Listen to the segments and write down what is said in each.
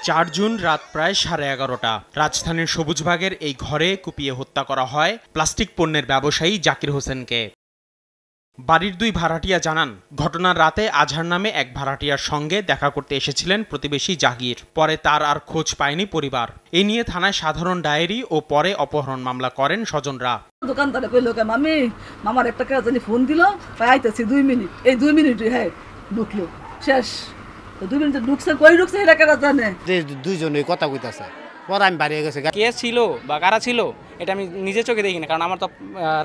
4 June রাত প্রায় 11:30টা রাজধানীর সবুজবাগের এই ঘরে কুপিয়ে হত্যা করা হয় প্লাস্টিক পণ্যের ব্যবসায়ী জাকির হোসেনকে। বাড়ির 2 ভাড়াটিয়া জানান, ঘটনার রাতে আজহার নামে এক ভাড়াটিয়ার সঙ্গে দেখা করতে এসেছিলেন প্রতিবেশী জাকির। পরে তার আর খোঁজ পায়নি পরিবার। এ নিয়ে থানায় সাধারণ ডায়েরি ও পরে অপহরণ মামলা করেন স্বজনরা। দোকানদারে কইল মামার একটা কাজ জানি ফোন দিল, আইতেছি 2 মিনিট। এই 2 মিনিটই ঢুকলো, শেষ। 2 মিনিটে ঢুকছে, কই ঢুকছে এটা কারা জানে। দুইজনে কথা কইতাছে, পরে আমি বাড়ি গেছে। কে ছিল বা কারা ছিল এটা আমি নিজে চোখে দেখি না, কারণ আমার তো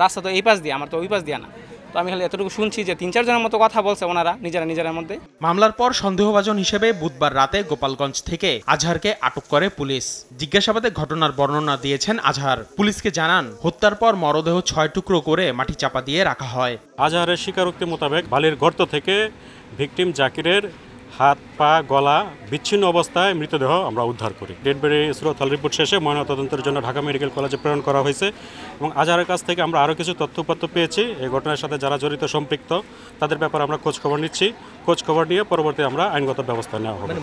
রাস্তা তো এই পাশ দিয়ে, আমার তো ওই পাশ দিয়ে না। তো আমি খালি এতটুকু শুনছি যে 3-4 জনের মতো কথা বলছে ওনারা নিজেরা মধ্যে। মামলার পর সন্দেহভাজন হিসেবে বুধবার রাতে গোপালগঞ্জ থেকে আজহারকে আটক করে পুলিশ। জিজ্ঞাসাবাদে ঘটনার বর্ণনা দিয়েছেন আজহার। পুলিশকে জানান, হত্যার পর মরদেহ 6 টুকরো করে মাটি চাপা দিয়ে রাখা হয়। আজহারের স্বীকারোক্তি মোতাবেক বালির গর্ত থেকে ভিকটিম জাকিরের হাত, পা, গলা বিচ্ছিন্ন অবস্থায় মৃতদেহ আমরা উদ্ধার করি। ডেড বডি সুরতহাল রিপোর্ট শেষে ময়নাতদন্তের জন্য ঢাকা মেডিকেল কলেজে প্রেরণ করা হয়েছে এবং আজহারের কাছ থেকে আমরা আরও কিছু তথ্যপত্র পেয়েছি। এই ঘটনার সাথে যারা জড়িত সম্পৃক্ত তাদের ব্যাপারে আমরা খোঁজখবর নিচ্ছি। খোঁজখবর নিয়ে পরবর্তী আমরা আইনগত ব্যবস্থা নেওয়া হবে।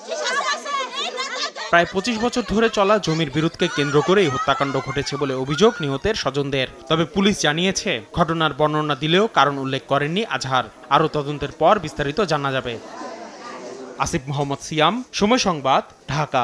প্রায় 25 বছর ধরে চলা জমির বিরোধকে কেন্দ্র করেই হত্যাকাণ্ড ঘটেছে বলে অভিযোগ নিহতের স্বজনদের। তবে পুলিশ জানিয়েছে, ঘটনার বর্ণনা দিলেও কারণ উল্লেখ করেননি আজহার। আরও তদন্তের পর বিস্তারিত জানা যাবে। আসিফ মোহাম্মদ সিয়াম, সময় সংবাদ, ঢাকা।